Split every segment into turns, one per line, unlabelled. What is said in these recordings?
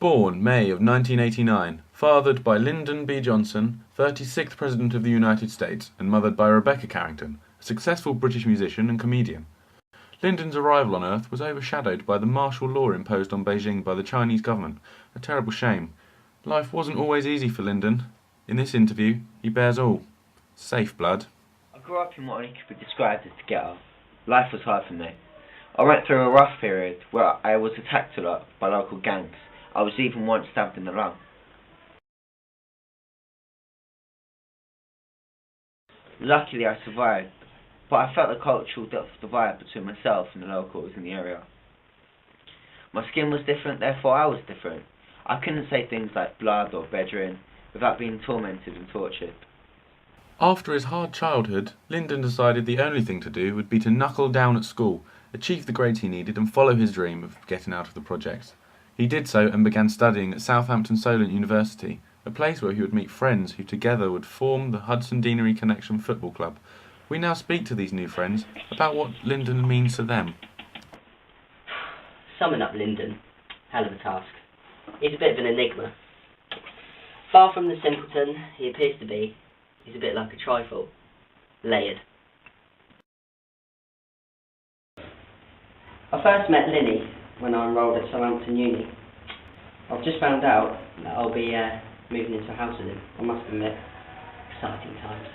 Born May of 1989, fathered by Lyndon B. Johnson, 36th President of the United States, and mothered by Rebecca Carrington, a successful British musician and comedian. Lyndon's arrival on Earth was overshadowed by the martial law imposed on Beijing by the Chinese government, a terrible shame. Life wasn't always easy for Lyndon. In this interview, he bears all. Safe blood.
I grew up in what only could be described as the ghetto. Life was hard for me. I went through a rough period where I was attacked a lot by local gangs. I was even once stabbed in the lung. Luckily I survived, but I felt the cultural divide between myself and the locals in the area. My skin was different, therefore I was different. I couldn't say things like blood or bedroom without being tormented and tortured.
After his hard childhood, Lyndon decided the only thing to do would be to knuckle down at school, achieve the grades he needed and follow his dream of getting out of the projects. He did so and began studying at Southampton Solent University, a place where he would meet friends who together would form the Hudson Deanery Connection Football Club. We now speak to these new friends about what Lyndon means to them.
Summing up Lyndon, hell of a task. He's a bit of an enigma. Far from the simpleton he appears to be, he's a bit like a trifle, layered. I first met Linny when I enrolled at Southampton Uni. I've just found out that I'll be moving into a house with him. I must admit, exciting times.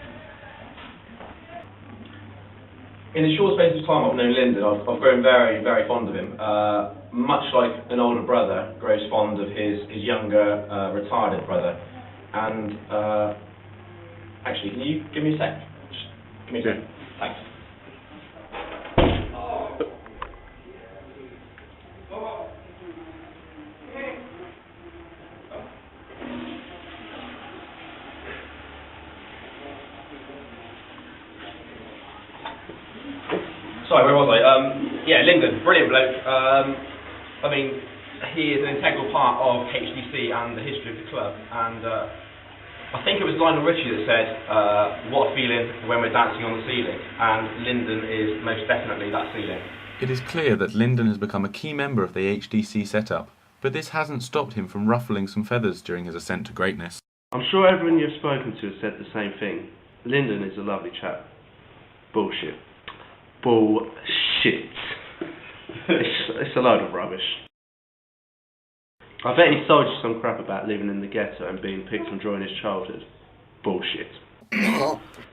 In the short space of time I've known Lyndon, I've grown very, very fond of him. Much like an older brother grows fond of his younger, retarded brother. And actually, can you give me a sec? Just give me a sec. Thanks. Sorry, where was I? Lyndon, brilliant bloke. I mean, he is an integral part of HDC and the history of the club. And I think it was Lionel Richie that said, what a feeling when we're dancing on the ceiling. And Lyndon is most definitely that ceiling.
It is clear that Lyndon has become a key member of the HDC setup, but this hasn't stopped him from ruffling some feathers during his ascent to greatness.
I'm sure everyone you've spoken to has said the same thing. Lyndon is a lovely chap. Bullshit. Bullshit. It's a load of rubbish. I bet he sold you some crap about living in the ghetto and being picked on during his childhood. Bullshit.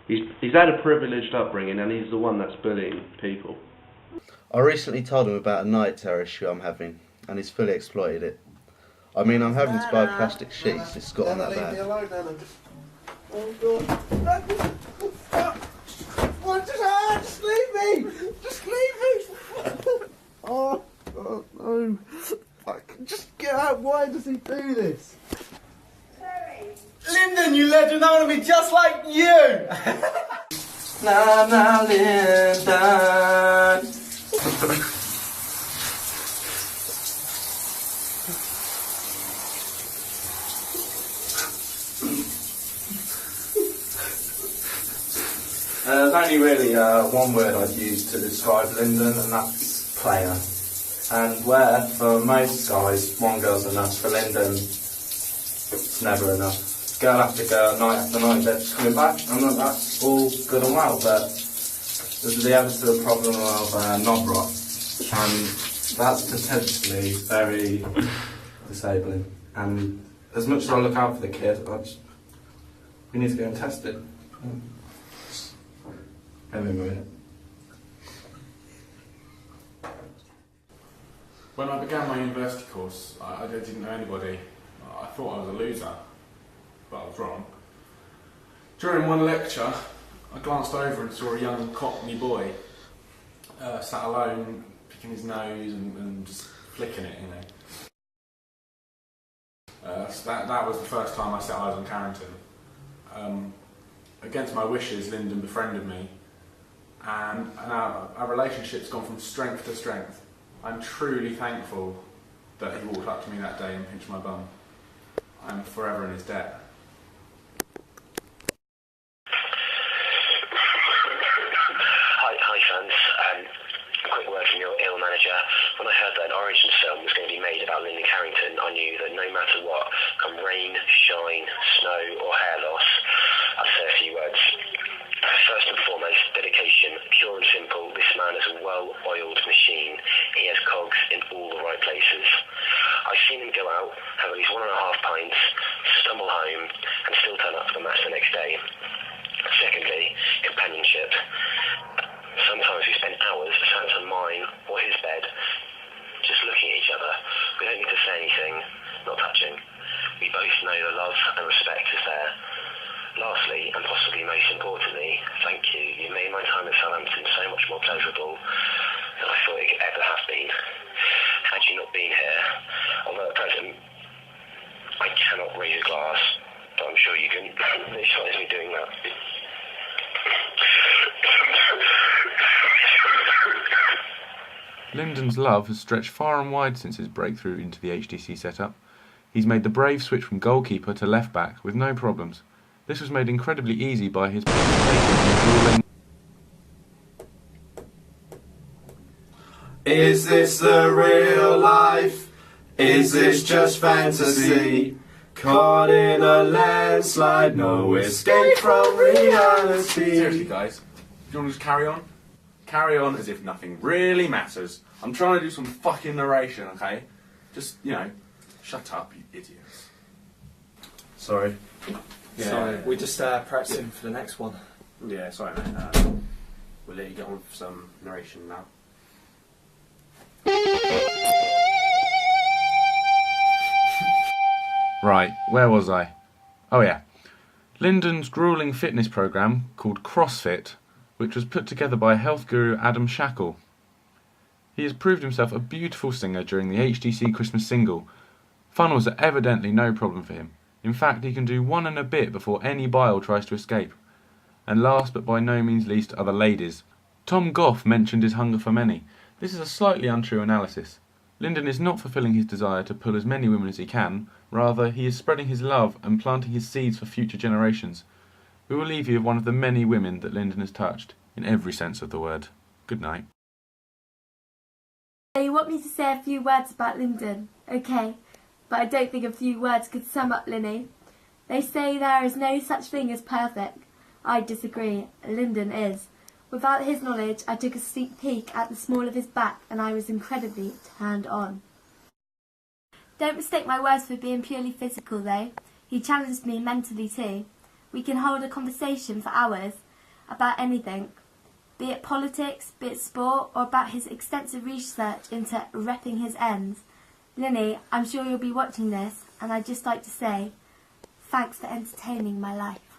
He's had a privileged upbringing and he's the one that's bullying people.
I recently told him about a night terror issue I'm having and he's fully exploited it. I mean, I'm having to buy plastic sheets, it's got on that bad.
Leave me alone, Alan. Oh God. Just leave me! Just leave me! Oh, God, no. Just get out. Why does he do this?
Sorry.
Lyndon, you legend, I want to be just like you! Nah, Lyndon.
There's only really one word I'd use to describe Lyndon, and that's player. And where, for most guys, one girl's enough, for Lyndon, it's never enough. Girl after girl, night after night, they're just coming back, and that's all good and well, but there's the ever still problem of knob rot, and that's potentially very disabling. And as much as I look out for the kid, we need to go and test it. Every minute.
When I began my university course, I didn't know anybody. I thought I was a loser, but I was wrong. During one lecture, I glanced over and saw a young Cockney boy sat alone, picking his nose and just flicking it, So that was the first time I set eyes on Carrington. Against my wishes, Lyndon befriended me. And our relationship's gone from strength to strength. I'm truly thankful that he walked up to me that day and pinched my bum. I'm forever in his debt.
Hi fans, a quick word from your ill manager. When I heard that an Origins film was going to be made about Lyndon Carrington, I knew that no matter what, come rain, shine, snow or hair loss, I'd say a few words. First and foremost, dedication, pure and simple. This man is a well-oiled machine. He has cogs in all the right places. I've seen him go out, have at least 1.5 pints, stumble home, and still turn up for the match the next day. Secondly, companionship. Sometimes we spend hours sat on mine or his bed, just looking at each other. We don't need to say anything, not touching. We both know the love and respect is there. Lastly, and possibly most importantly, thank you. You made my time at Southampton so much more pleasurable than I thought it could ever have been. Had you not been here, although at present I cannot raise a glass, but I'm sure you can visualise me doing that.
Lyndon's love has stretched far and wide since his breakthrough into the HDC setup. He's made the brave switch from goalkeeper to left back with no problems. This was made incredibly easy by his participation in ruling.
Is this the real life? Is this just fantasy? Caught in a landslide, no escape from reality.
Seriously, guys, do you want to just carry on? Carry on as if nothing really matters. I'm trying to do some fucking narration, okay? Just, shut up, you idiots.
Sorry.
Yeah. Sorry, we're just practicing for the next one.
Yeah, sorry mate. We'll let you get on for some narration now.
Right, where was I? Oh yeah. Lyndon's grueling fitness programme, called CrossFit, which was put together by health guru Adam Shackle. He has proved himself a beautiful singer during the HDC Christmas single. Fun was evidently no problem for him. In fact, he can do one and a bit before any bile tries to escape. And last but by no means least are the ladies. Tom Goff mentioned his hunger for many. This is a slightly untrue analysis. Lyndon is not fulfilling his desire to pull as many women as he can, rather he is spreading his love and planting his seeds for future generations. We will leave you with one of the many women that Lyndon has touched, in every sense of the word. Good night.
You want me to say a few words about Lyndon? Okay, but I don't think a few words could sum up Linny. They say there is no such thing as perfect. I disagree. Lyndon is. Without his knowledge, I took a sneak peek at the small of his back and I was incredibly turned on. Don't mistake my words for being purely physical though. He challenged me mentally too. We can hold a conversation for hours about anything, be it politics, be it sport, or about his extensive research into repping his ends. Linny, I'm sure you'll be watching this, and I'd just like to say, thanks for entertaining my life.